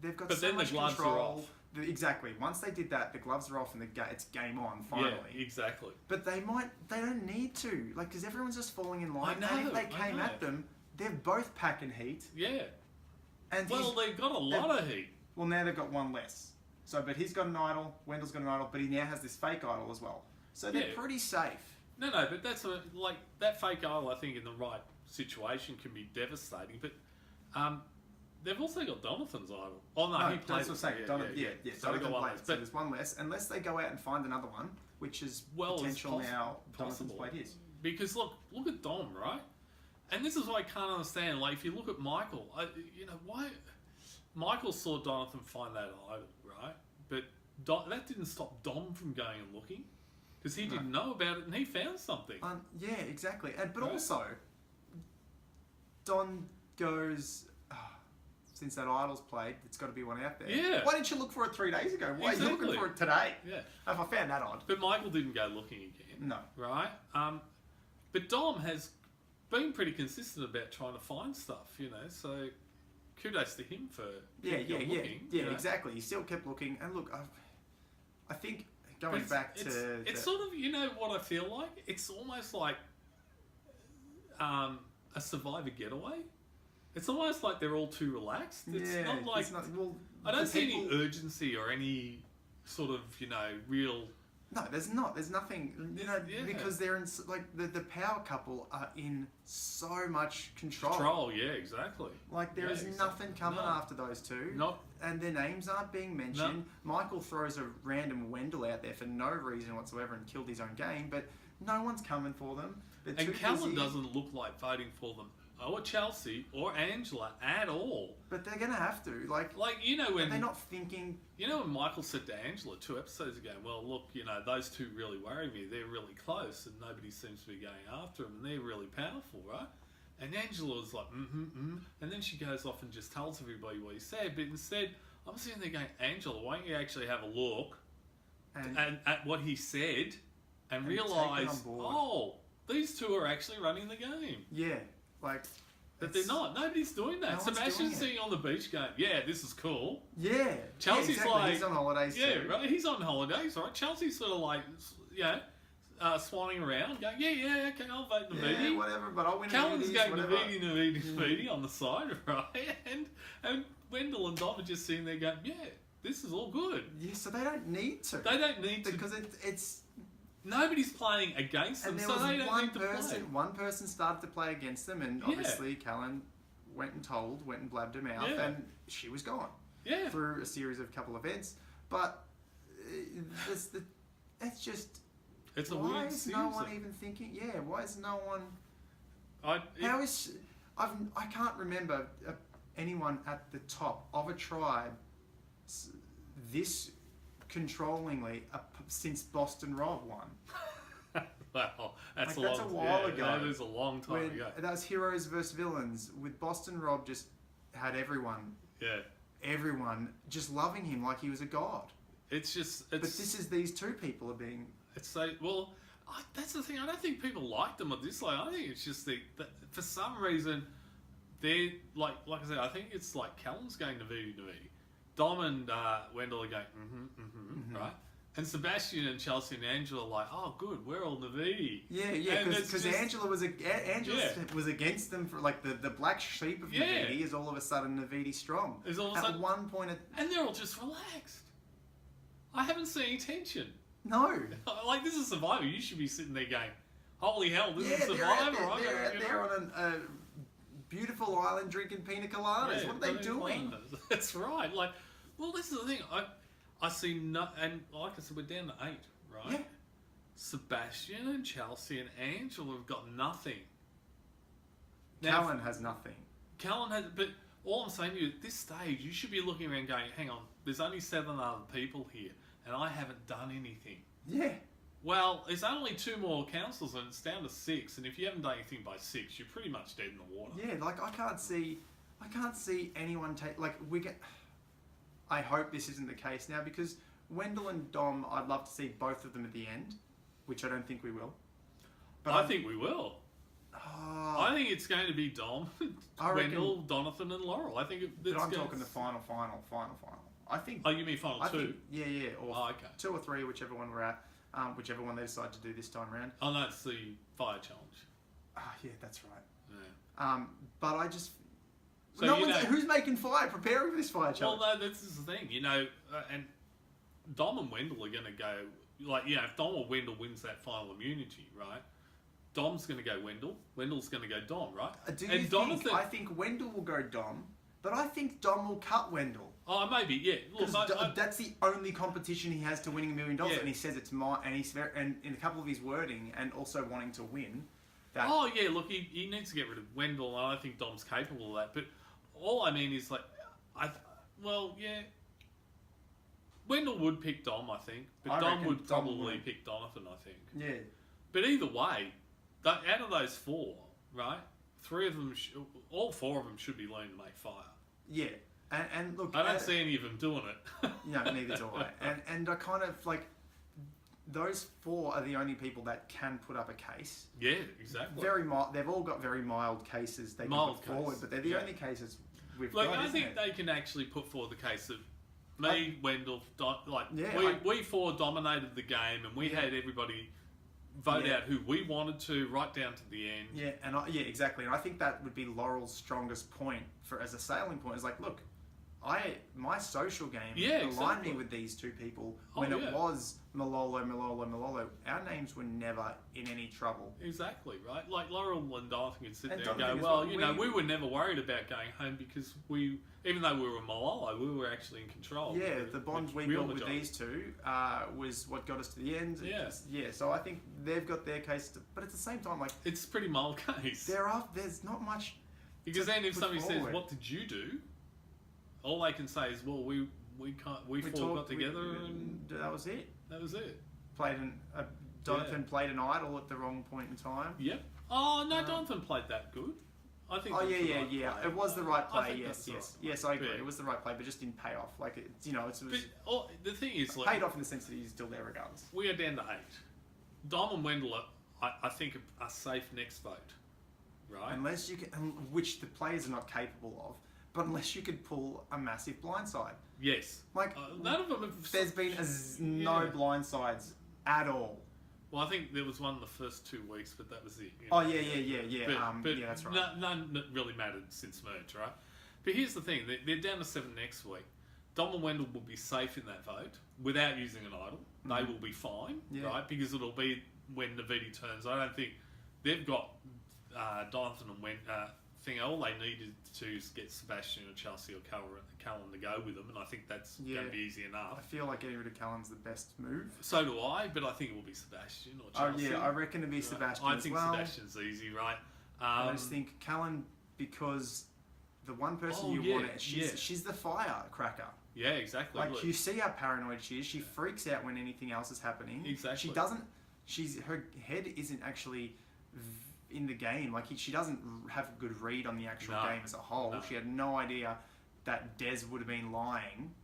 S1: they've got
S2: so
S1: then much
S2: the gloves
S1: control.
S2: Are off.
S1: Exactly. Once they did that, the gloves are off and it's game on finally.
S2: Yeah, exactly.
S1: But they don't need to, because everyone's just falling in line.
S2: I know,
S1: and if they came at them, they're both packing heat.
S2: Yeah.
S1: And
S2: they've got a lot of heat.
S1: Well, now they've got one less. So, but he's got an idol. Wendell's got an idol, but he now has this fake idol as well. So they're pretty safe.
S2: No, but that's that fake idol. I think in the right situation can be devastating. But they've also got Donovan's idol. Oh no, he plays.
S1: That's what I'm saying. So they've got one less. So there's one less, unless they go out and find another one, which is potential now. Donovan's played his.
S2: Because look at Dom, right? And this is what I can't understand. Like, if you look at Michael, why Michael saw Donovan find that idol, right? But that didn't stop Dom from going and looking, because he didn't know about it and he found something.
S1: Yeah, exactly. But also, Don goes. Since that idol's played, it's got to be one out there.
S2: Yeah.
S1: Why didn't you look for it 3 days ago? Why are you looking for it today?
S2: Yeah.
S1: If I found that odd.
S2: But Michael didn't go looking again.
S1: No.
S2: Right? But Dom has been pretty consistent about trying to find stuff, so kudos to him for looking.
S1: Yeah, exactly. He still kept looking. And look, I think going back to...
S2: It's sort of, what I feel like? It's almost like a Survivor getaway. It's almost like they're all too relaxed. It's not like... I don't see any urgency or any sort of, real
S1: No, there's not. There's nothing. Because they're in like the power couple are in so much control.
S2: Yeah, exactly.
S1: Like there is nothing coming after those two.
S2: Not.
S1: And their names aren't being mentioned. No. Michael throws a random Wendell out there for no reason whatsoever and killed his own game, but no one's coming for them.
S2: And Callan doesn't look like voting for them, or Chelsea, or Angela at all.
S1: But they're gonna have to, like when they're not thinking.
S2: When Michael said to Angela 2 episodes ago, "Well, look, those two really worry me. They're really close, and nobody seems to be going after them, and they're really powerful, right?" And Angela was like, and then she goes off and just tells everybody what he said. But instead, I'm sitting there going, Angela, why don't you actually have a look and at what he said and realise, these two are actually running the game.
S1: Yeah, like.
S2: But they're not. Nobody's doing that. No Sebastian's sitting on the beach going, yeah, this is cool.
S1: Yeah.
S2: Chelsea's like...
S1: He's on holidays too.
S2: Yeah, right. He's on holidays, right? Chelsea's sort of like, swanning around, going, yeah, okay, I'll vote Navidi.
S1: Yeah, whatever, but I'll win
S2: Callan's going Navidi on the side, right? And Wendell and Dom are just sitting there going, yeah, this is all good.
S1: Yeah, so they don't need to.
S2: They don't need to.
S1: Because it's...
S2: Nobody's playing against them, so they don't need to play.
S1: One person started to play against them, and obviously Callan went and blabbed her mouth, and she was gone. Yeah. Through a series of couple events. But it's just...
S2: It's a
S1: why
S2: weird
S1: is
S2: series.
S1: No one even thinking... Yeah, why is no one... I can't remember anyone at the top of a tribe this controllingly since Boston Rob won.
S2: Well, that's
S1: a while ago.
S2: That is a long time ago.
S1: That was heroes versus villains. With Boston Rob just had everyone just loving him like he was a god. But this is these two people are being...
S2: that's the thing. I don't think people like them or dislike. I think it's just that for some reason they're like I said. I think it's like Callan's going to Navidi. Dom and Wendell are going right, and Sebastien and Chelsea and Angela are like, oh good, we're all Navidi.
S1: Yeah, because Angela was was against them for like the black sheep of Navidi is all of a sudden Navidi strong. At one point,
S2: and they're all just relaxed. I haven't seen any tension.
S1: No.
S2: Like, this is Survivor. You should be sitting there going, holy hell, this is Survivor.
S1: They're on a beautiful island drinking pina coladas. What are they doing?
S2: That's right. Like, well, this is the thing. I see and like I said, we're down to 8, right?
S1: Yeah.
S2: Sebastien and Chelsea and Angela have got nothing.
S1: Callan has nothing.
S2: But all I'm saying to you, at this stage, you should be looking around going, hang on, there's only 7 other people here. And I haven't done anything. Yeah. Well, it's only 2 more councils and it's down to 6. And if you haven't done anything by 6, you're pretty much dead in the water.
S1: Yeah, like I can't see anyone take I hope this isn't the case now because Wendell and Dom, I'd love to see both of them at the end, which I don't think we will. But
S2: I think we will. I think it's going to be Dom, Wendell, Donathan, and Laurel. I think
S1: but I'm talking the final. I think.
S2: Oh, you mean final 2?
S1: Yeah. Or 2 or 3, whichever one we're at, whichever one they decide to do this time around.
S2: Oh, no, it's the fire challenge.
S1: Yeah, that's right.
S2: Yeah.
S1: But I just.
S2: So
S1: who's making fire, preparing for this fire challenge?
S2: Well, no, that's the thing, and Dom and Wendell are going to go. Like, if Dom or Wendell wins that final immunity, right? Dom's going to go Wendell. Wendell's going to go Dom, right?
S1: I think Wendell will go Dom, but I think Dom will cut Wendell.
S2: Oh, maybe, yeah. Look,
S1: that's the only competition he has to winning $1 million, and he says it's mine. And in a couple of his wording, and also wanting to win.
S2: Look, he needs to get rid of Wendell, and I think Dom's capable of that. But all I mean is Wendell would pick Dom, I think, but Dom would probably pick Donathan, I think.
S1: Yeah.
S2: But either way, out of those 4, right? 3 of them, all 4 of them should be learning to make fire.
S1: Yeah. And look,
S2: I don't see any of them doing it.
S1: No, neither do I. And I kind of like those 4 are the only people that can put up a case.
S2: Yeah, exactly.
S1: Very mild. They've all got very mild cases they can put forward, but they're the only cases we've got.
S2: I think they can actually put forward the case of me, Wendell, we 4 dominated the game, and we had everybody vote out who we wanted to, right down to the end.
S1: Yeah, exactly. And I think that would be Laurel's strongest point as a sailing point. Is like, look, my social game
S2: Yeah,
S1: aligned me
S2: exactly.
S1: with these two people
S2: Oh,
S1: when
S2: yeah.
S1: it was Malolo. Our names were never in any trouble.
S2: Exactly, right? Like Laurel and Jonathan could sit
S1: And
S2: there and go,
S1: Jonathan as
S2: well,
S1: well,
S2: you know, we were never worried about going home because even though we were Malolo, we were actually in control.
S1: Yeah,
S2: with
S1: the bond
S2: with
S1: we
S2: real
S1: built with
S2: majority.
S1: these two was what got us to the end.
S2: Yeah.
S1: So I think they've got their case, but at the same time, like
S2: It's pretty mild case.
S1: there's not much.
S2: Because then if
S1: put
S2: somebody says,
S1: forward.
S2: what did you do? All they can say is, well, we four got together and
S1: that was it.
S2: that was it.
S1: Jonathan played an idol at the wrong point in time.
S2: Yep. Oh, no, Jonathan played that good. I think
S1: Oh
S2: it was the right
S1: yeah.
S2: play.
S1: It was the right
S2: I
S1: play.
S2: think
S1: Yes,
S2: that's the
S1: yes,
S2: right
S1: yes. I agree.
S2: play.
S1: It was the right play, but just didn't pay off. Like it was
S2: But the thing is, like,
S1: paid off in the sense that he's still there regardless.
S2: we are down to 8. Dom and Wendell, I think, are safe next vote, right?
S1: Unless you can, which the players are not capable of, but unless you could pull a massive blindside.
S2: Yes.
S1: Like
S2: None of them have.
S1: there's been no
S2: Yeah.
S1: blindsides at all.
S2: Well, I think there was one the first 2 weeks, but that was it. You
S1: Oh
S2: know.
S1: yeah.
S2: But
S1: Yeah, that's right.
S2: None that really mattered since merge, right? But here's the thing: they're down to 7 next week. Dom and Wendell will be safe in that vote without using an idol. They will be fine,
S1: Yeah.
S2: right? Because it'll be when Navidi turns. I don't think they've got Jonathan and thing. All they need to get Sebastien or Chelsea or Callan to go with them, and I think that's going to be easy
S1: I
S2: enough.
S1: feel like getting rid of Callan's the best move.
S2: So do I, but I think it will be Sebastien or
S1: Oh
S2: Chelsea.
S1: yeah, I reckon it'd be Sebastien
S2: I
S1: as
S2: think
S1: well.
S2: Sebastian's easy, right?
S1: I just think Callan, because the one person
S2: Oh,
S1: you
S2: yeah,
S1: want it, she's the firecracker.
S2: Yeah, exactly.
S1: Like
S2: Look,
S1: you see how paranoid she is. She freaks out when anything else is happening.
S2: Exactly.
S1: She doesn't. Her head isn't actually in the game. Like she doesn't have a good read on the actual
S2: No.
S1: game as a whole.
S2: No.
S1: She had no idea that Des would have been lying.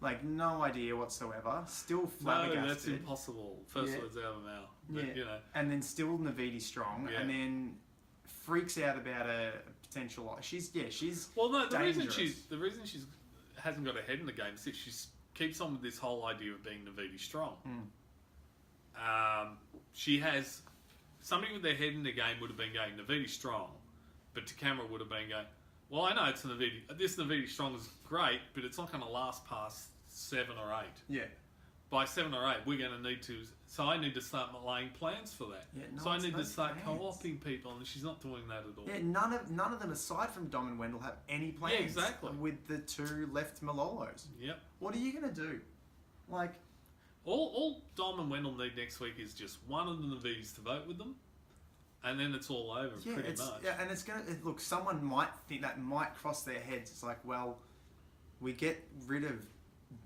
S1: Like no idea whatsoever. Still flabbergasted.
S2: no, that's impossible. First
S1: Yeah.
S2: words out of her mouth. But,
S1: Yeah.
S2: you know,
S1: And then still Navidi strong,
S2: Yeah.
S1: and then freaks out about a potential. She's
S2: well, no, the
S1: dangerous.
S2: reason she's hasn't got her head in the game is that she keeps on with this whole idea of being Navidi strong. She has somebody with their head in the game would have been going Navidi strong, but to camera would have been going, well, I know it's Navidi. This Navidi strong is great, but it's not going to last past 7 or 8.
S1: Yeah.
S2: By 7 or 8, we're going to need to. So I need to start laying plans for that.
S1: Yeah,
S2: so I
S1: nice,
S2: need to
S1: nice
S2: start
S1: plans.
S2: co-opting people, and she's not doing that at all.
S1: Yeah, none of them aside from Dom and Wendell have any plans.
S2: Yeah, exactly.
S1: With the 2 left Malolos.
S2: Yep.
S1: What are you gonna do? Like,
S2: All Dom and Wendell need next week is just one of the Navidis to vote with them, and then it's all over pretty much.
S1: Yeah, and it's gonna look. Someone might think that might cross their heads. It's like, well, we get rid of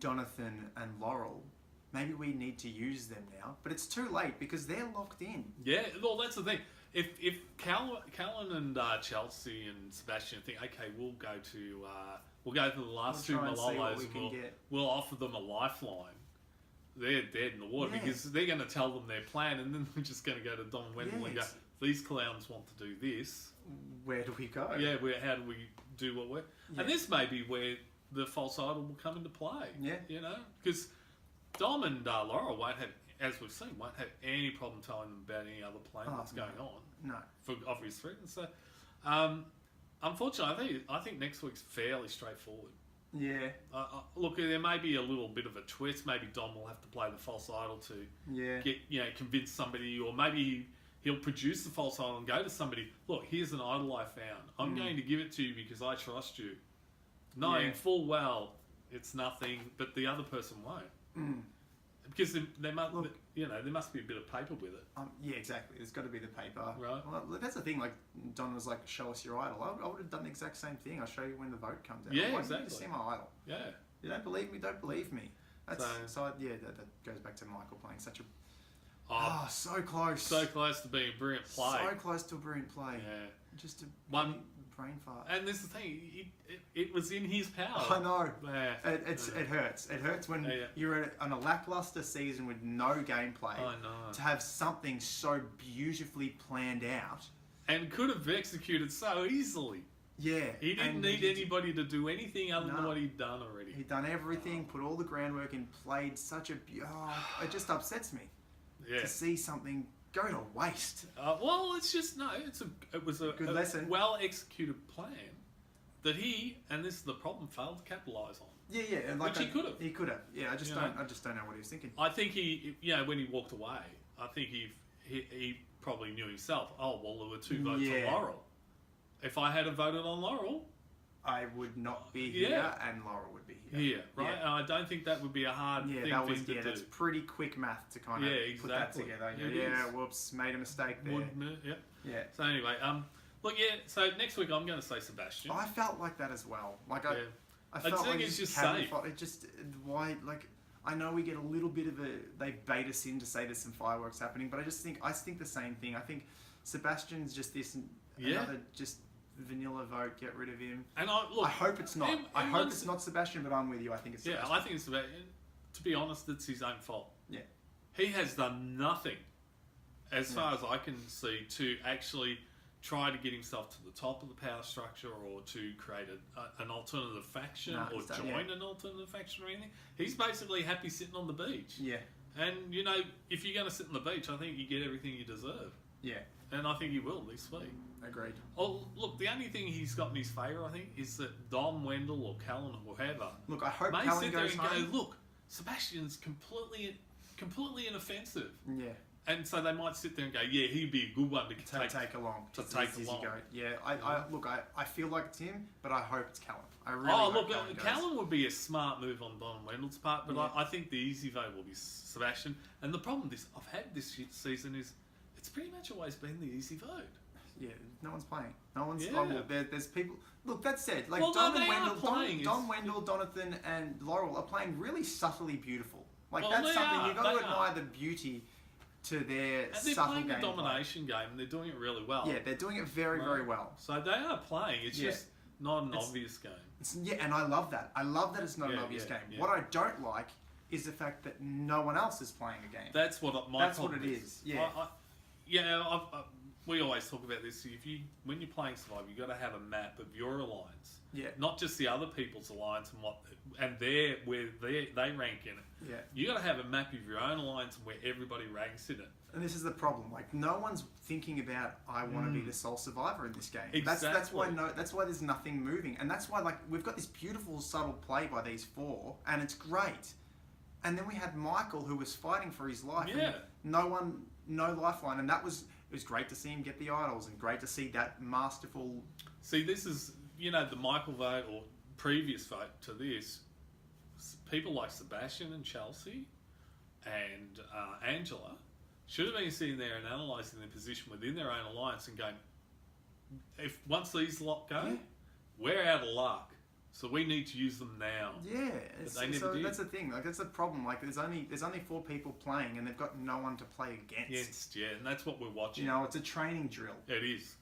S1: Jonathan and Laurel. Maybe we need to use them now, but it's too late because they're locked in.
S2: Yeah, well, that's the thing. If Callan and Chelsea and Sebastien think, okay, we'll go to the last
S1: We'll
S2: 2
S1: try and see what
S2: Malolos
S1: we
S2: and
S1: can
S2: we'll,
S1: get.
S2: we'll offer them a lifeline. They're dead in the water
S1: Yeah.
S2: because they're going to tell them their plan, and then we're just going to go to Dom and Wendell and go,
S1: Yes.
S2: these clowns want to do this.
S1: Where do we go?
S2: Yeah, how do we do what we're...
S1: Yeah.
S2: And this may be where the false idol will come into play.
S1: Yeah.
S2: You know? Because Dom and Laura won't have, as we've seen, won't have any problem telling them about any other plan that's
S1: no.
S2: going on
S1: No.
S2: for obvious reasons. So, unfortunately, I think next week's fairly straightforward.
S1: Yeah.
S2: Look, there may be a little bit of a twist. Maybe Dom will have to play the false idol to
S1: Yeah.
S2: get convince somebody, or maybe he'll produce the false idol and go to somebody. Look, here's an idol I found. I'm going to give it to you because I trust you, knowing
S1: Yeah.
S2: full well it's nothing, but the other person won't. Because there must be a bit of paper with it.
S1: Yeah, exactly. There's got to be the paper.
S2: Right.
S1: Well, that's the thing. Like Don was like, "Show us your idol." I would have done the exact same thing. I'll show you when the vote comes out.
S2: Yeah,
S1: Why
S2: exactly.
S1: don't you see my idol?
S2: Yeah.
S1: You don't believe me? Don't believe me. That's
S2: So-
S1: that goes back to Michael playing such a
S2: Oh,
S1: so close,
S2: so close to being a brilliant play.
S1: so close to a brilliant play.
S2: Yeah.
S1: Just a
S2: One-
S1: brain fart.
S2: And there's the thing, it was in his power.
S1: I know.
S2: Yeah.
S1: It hurts. It hurts when
S2: Yeah.
S1: you're on a lackluster season with no gameplay.
S2: I know.
S1: To have something so beautifully planned out.
S2: And could have executed so easily.
S1: Yeah.
S2: He didn't
S1: and
S2: need
S1: he-
S2: anybody to do anything other than
S1: No.
S2: what he'd done already.
S1: He'd done everything, put all the groundwork in, played such a... it just upsets me
S2: Yeah.
S1: to see something go to waste.
S2: Well, it's just, no, it was a
S1: Good lesson.
S2: well executed plan. that he, and this is the problem, failed to capitalise on.
S1: Yeah, and like
S2: Which he could have.
S1: He could have. Yeah, I just
S2: You
S1: don't.
S2: know?
S1: I just don't know what he was thinking.
S2: I think he, when he walked away, I think he probably knew himself. Oh well, there were 2 votes on Laurel. If I had voted on Laurel,
S1: I would not be here, and Laurel would be here.
S2: Here, right? And I don't think that would be a hard thing for him to do.
S1: That's pretty quick math to kind of put that together. Whoops, made a mistake there. Yeah.
S2: So anyway, so next week I'm going to say Sebastien.
S1: I felt like that as well. Like I
S2: think
S1: felt like
S2: it's just safe.
S1: It just why like I know we get a little bit of they bait us in to say there's some fireworks happening, but I think the same thing. I think Sebastian's just another just vanilla vote. Get rid of him.
S2: And I
S1: hope it's not. I hope it's not Sebastien, but I'm with you. I think it's Sebastien.
S2: I think it's Sebastien. To be honest, it's his own fault.
S1: Yeah.
S2: He has done nothing, as far as I can see, to actually try to get himself to the top of the power structure or to create an alternative faction or join an alternative faction or anything. He's basically happy sitting on the beach.
S1: Yeah.
S2: And, if you're going to sit on the beach, I think you get everything you deserve.
S1: Yeah.
S2: And I think he will this week.
S1: Agreed.
S2: Oh, look, the only thing he's got in his favour, I think, is that Dom, Wendell or Callan or whoever
S1: look, I hope
S2: may
S1: Callan
S2: sit there
S1: goes
S2: and
S1: home.
S2: go, look, Sebastian's completely inoffensive.
S1: Yeah.
S2: And so they might sit there and go, yeah, he'd be a good one to take
S1: along.
S2: Go.
S1: Yeah, I feel like it's him, but I hope it's Callan. I really hope
S2: Callan would be a smart move on Don Wendell's part, but I think the easy vote will be Sebastien. And the problem I've had this season is it's pretty much always been the easy vote.
S1: Yeah, no one's playing. No one's. There's people. Look, that said, like
S2: Don
S1: Wendell, Donathan, and Laurel are playing really subtly beautiful. Like that's something you've got to admire the beauty to their subtle game.
S2: They're playing the domination game, and they're doing it really well.
S1: Yeah, they're doing it very, very well.
S2: So they are playing. It's just not an obvious game.
S1: And I love that. I love that it's not an obvious game.
S2: Yeah.
S1: What I don't like is the fact that no one else is playing a game.
S2: That's what it
S1: is. Yeah.
S2: We always talk about this. When you're playing Survivor, you've got to have a map of your alliance.
S1: Yeah.
S2: Not just the other people's alliance and where they rank in it.
S1: Yeah.
S2: You got to have a map of your own alliance and where everybody ranks in it.
S1: And this is the problem. Like no one's thinking about I want to be the sole survivor in this game.
S2: Exactly.
S1: That's why there's nothing moving, and that's why we've got this beautiful subtle play by these 4, and it's great. And then we had Michael who was fighting for his life.
S2: Yeah.
S1: And no lifeline, and it was great to see him get the idols and great to see that masterful.
S2: See, this is the Michael vote or previous vote to this. People like Sebastien and Chelsea and Angela should have been sitting there and analysing their position within their own alliance and going, if once these lot go, we're out of luck. So we need to use them now.
S1: Yeah,
S2: that's
S1: the thing. Like that's the problem. Like there's only 4 people playing, and they've got no one to play against.
S2: And that's what we're watching.
S1: It's a training drill.
S2: It is.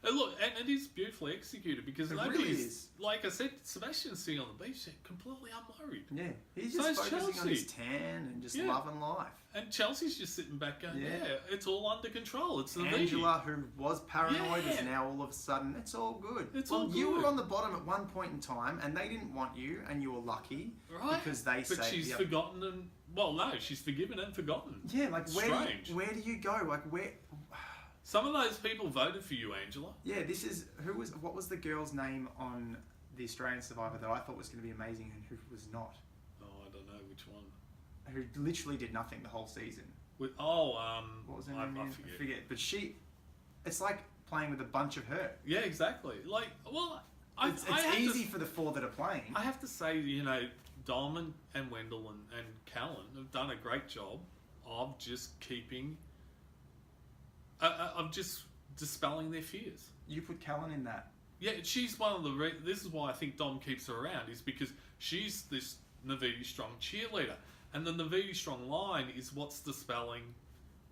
S2: And look, and it is beautifully executed because
S1: it really is.
S2: Like I said, Sebastian's sitting on the beach, completely unworried.
S1: Yeah, he's just focusing on his tan and just loving life.
S2: And Chelsea's just sitting back going, it's all under control. It's
S1: Angela, who was paranoid, is now all of a sudden, it's all good. You were on the bottom at one point in time, and they didn't want you, and you were lucky.
S2: Right.
S1: Because they
S2: But she's forgotten and... Well, no, she's forgiven and forgotten.
S1: Yeah, like where do you go? Like where...
S2: Some of those people voted for you, Angela.
S1: Yeah, what was the girl's name on the Australian Survivor that I thought was going to be amazing and who was not?
S2: Oh, I don't know which one.
S1: Who literally did nothing the whole season.
S2: What was her name? I forget.
S1: But it's like playing with a bunch of her.
S2: Yeah, exactly. Like, well,
S1: it's easy for the 4 that are playing.
S2: I have to say, Dom and Wendell and Callan have done a great job of just keeping... of just dispelling their fears.
S1: You put Callan in that.
S2: Yeah, she's one of the... This is why I think Dom keeps her around, is because she's this Naviti Strong cheerleader. And the Naviti Strong line is what's dispelling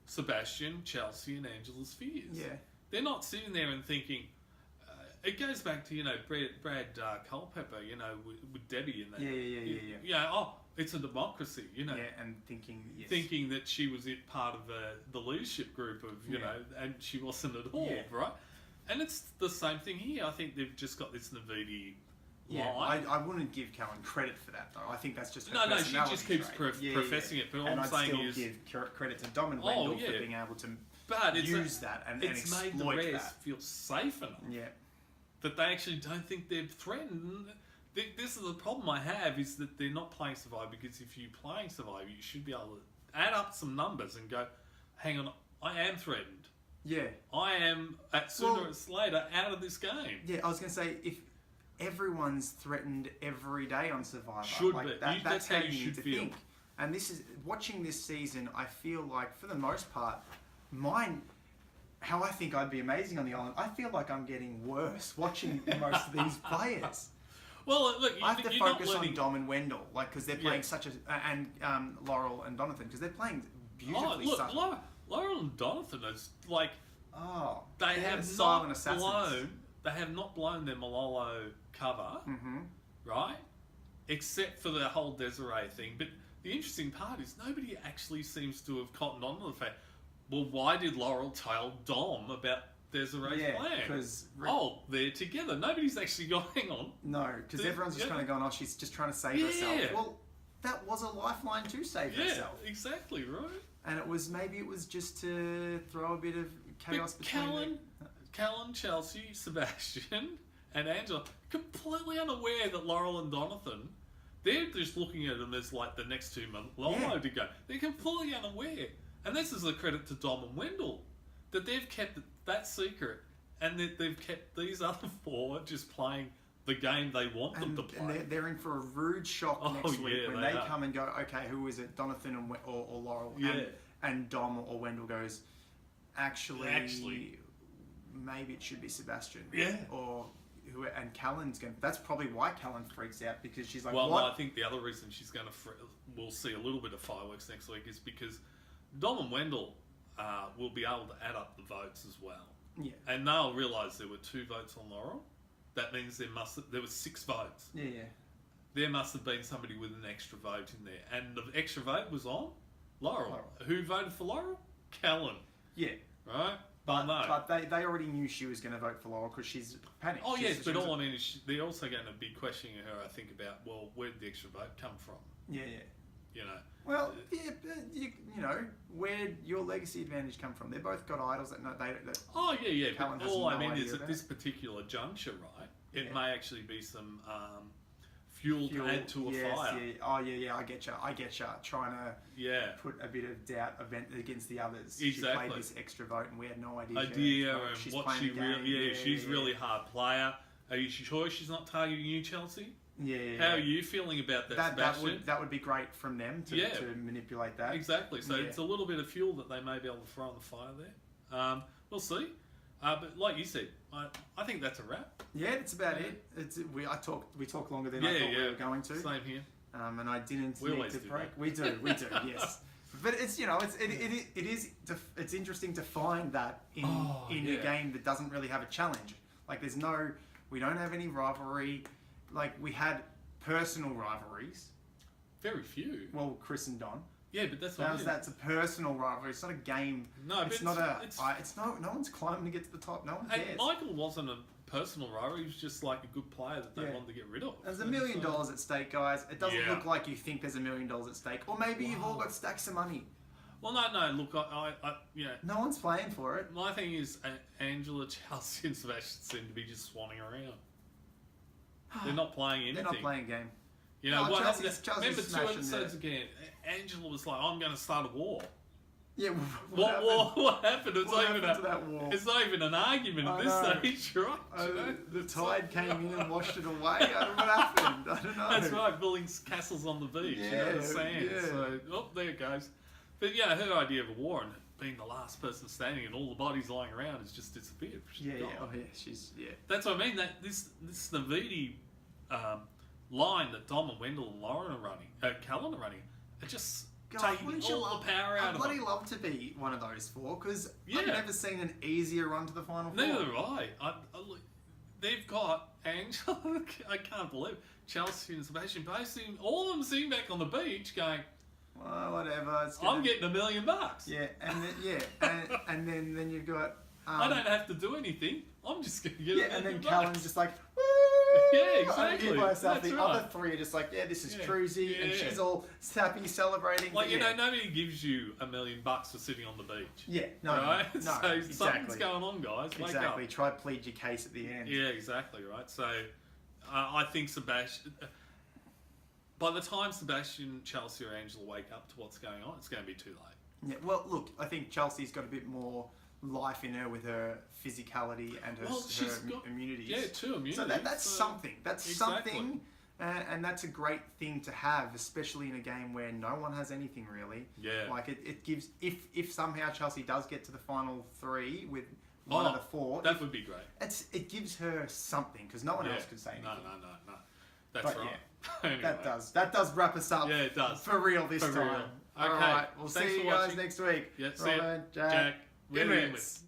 S2: Sebastien, Chelsea and Angela's fears.
S1: Yeah.
S2: They're not sitting there and thinking... it goes back to, Brad Culpepper, with Debbie in that. Yeah. It's a democracy, Yeah,
S1: and
S2: thinking that she was part of the leadership group of, and she wasn't at all, right? And it's the same thing here. I think they've just got this Naviti line.
S1: I wouldn't give Callan credit for that, though. I think that's just her
S2: No, she just keeps professing it. But all I'm saying is...
S1: give credit to Dom and Wendell for being able to use that and exploit that.
S2: It's made the Reds feel safe enough.
S1: Yeah.
S2: that they actually don't think they're threatened. This is the problem I have, is that they're not playing Survivor, because if you're playing Survivor, you should be able to add up some numbers and go, hang on, I am threatened.
S1: Yeah.
S2: I am, sooner or later, out of this game.
S1: Yeah, I was going to say, if everyone's threatened every day on Survivor,
S2: Should be.
S1: That's how you
S2: should
S1: need to
S2: feel.
S1: think. And this is, watching this season, I feel like, for the most part, how I think I'd be amazing on the island, I feel like I'm getting worse watching most of these players.
S2: Well, look,
S1: I have to focus on Dom and Wendell, because they're playing and Laurel and Donathan, because they're playing beautifully.
S2: Laurel and Donathan is like, they have not blown their Malolo cover, right? Except for the whole Desiree thing. But the interesting part is nobody actually seems to have cottoned on to the fact, well, why did Laurel tell Dom about Desiree's plan?
S1: Because
S2: they're together. Nobody's actually going, hang on.
S1: No, because everyone's just kind of going, she's just trying to save herself. Well, that was a lifeline to save herself.
S2: Yeah, exactly, right.
S1: And maybe it was just to throw a bit of chaos between
S2: Callan, Chelsea, Sebastien, and Angela, completely unaware that Laurel and Donathan, they're just looking at them as like the next two Malolo to go. They're completely unaware. And this is a credit to Dom and Wendell, that they've kept that secret, and that they've kept these other four just playing the game they want them to play.
S1: And they're in for a rude shock next week when they come and go, okay, who is it, Donathan or Laurel?
S2: Yeah.
S1: And Dom or Wendell goes, actually, maybe it should be Sebastien.
S2: Yeah.
S1: And Callan's going. That's probably why Callan freaks out, because she's like,
S2: well,
S1: what?
S2: No, I think the other reason she's going to we'll see a little bit of fireworks next week is because Dom and Wendell will be able to add up the votes as well.
S1: Yeah.
S2: And they'll realise there were 2 votes on Laurel. That means there was 6 votes.
S1: Yeah.
S2: There must have been somebody with an extra vote in there, and the extra vote was on Laurel. Who voted for Laurel? Callan.
S1: Yeah.
S2: Right.
S1: But they already knew she was going to vote for Laurel because she's panicked.
S2: Oh yes, but all I mean is they're also going to be questioning her, I think, about, well, where did the extra vote come from?
S1: Yeah.
S2: You know.
S1: Well, you know, where'd your legacy advantage come from? They've both got idols that
S2: yeah.
S1: Callan
S2: But all
S1: has
S2: I mean
S1: idea
S2: is at
S1: about
S2: this particular juncture, right? It may actually be some fuel to add to a fire.
S1: Yeah. Oh yeah. I get you. Trying to put a bit of doubt against the others.
S2: Exactly.
S1: She played this extra vote, and we had no idea.
S2: And what she really, she's really a hard player. Are you sure she's not targeting you, Chelsea?
S1: Yeah.
S2: How are you feeling about that, Sebastien?
S1: That would be great from them to manipulate that.
S2: Exactly. So it's a little bit of fuel that they may be able to throw on the fire there. We'll see. But like you said, I think that's a wrap. Yeah, that's about it. We talk longer than I thought we were going to. Same here.
S1: And I didn't need to break.
S2: That.
S1: We do. Yes. But it's it's interesting to find that in a game that doesn't really have a challenge. Like we don't have any rivalry. Like we had personal rivalries.
S2: Very few.
S1: Well, Chris and Don.
S2: Yeah, but
S1: that's a personal rivalry. It's not a game. No, it's not no one's climbing to get to the top. No one cares.
S2: And Michael wasn't a personal rival. He was just like a good player that they wanted to get rid of.
S1: There's $1 million at stake, guys. It doesn't look like you think there's $1 million at stake, or maybe you've all got stacks of money.
S2: Well, no. Look, I
S1: no one's playing for it.
S2: My thing is, Angela, Chelsea, and Sebastien seem to be just swanning around. They're not playing anything.
S1: They're not playing a game.
S2: You know, what happened? Remember 2 episodes again? Angela was like, I'm going to start a war.
S1: Yeah,
S2: what happened?
S1: It's
S2: not even an argument at this stage, right?
S1: The tide came in and washed it away. I don't know what happened. I don't know.
S2: That's right, building castles on the beach, the sand. Yeah. So, there it goes. But her idea of a war and being the last person standing and all the bodies lying around has just disappeared. That's what I mean. That this Navidi line that Dom and Wendell and Lauren are running, Callan are running, it just taking all the power out of them.
S1: I'd bloody love to be one of those 4 because I've never seen an easier run to the final 4.
S2: Neither have I. They've got Angela, I can't believe, Chelsea and Sebastien, basically all of them sitting back on the beach going,
S1: well, whatever.
S2: I'm getting $1 million.
S1: Yeah, and then you've got.
S2: I don't have to do anything. I'm just going to get.
S1: Yeah, and then Callan's just like, woo!
S2: Yeah, exactly.
S1: I'm by myself.
S2: That's
S1: The
S2: right.
S1: other three are just like, yeah, this is
S2: Yeah.
S1: cruisy, and
S2: Yeah.
S1: she's all happy, celebrating.
S2: Like,
S1: but
S2: you
S1: yeah.
S2: know, nobody gives you $1 million for sitting on the beach.
S1: Yeah, no,
S2: Right?
S1: no,
S2: So
S1: exactly.
S2: something's going on, guys. Wake
S1: Exactly.
S2: up.
S1: Try to plead your case at the end.
S2: Yeah, exactly, right? So I think Sebastien... By the time Sebastien, Chelsea or Angela wake up to what's going on, it's going to be too late.
S1: Yeah, well, look, I think Chelsea's got a bit more life in her with her physicality and her,
S2: She's
S1: her
S2: got
S1: immunities.
S2: Yeah, two immunities.
S1: So that's something. That's
S2: Exactly.
S1: something, and that's a great thing to have, especially in a game where no one has anything really.
S2: Yeah.
S1: Like it gives, if somehow Chelsea does get to the final three with one of the four,
S2: that would be great.
S1: it gives her something because no one else could say anything.
S2: No. That's
S1: But
S2: right.
S1: yeah,
S2: Anyway.
S1: that does wrap us up.
S2: Yeah, it does.
S1: For real this
S2: For
S1: time.
S2: real.
S1: All
S2: Okay.
S1: right, we'll
S2: Thanks
S1: see
S2: for
S1: you guys
S2: watching.
S1: next week.
S2: Yeah, see ya.
S1: Robin,
S2: Jack, we're
S1: Inwits.
S2: Inwits.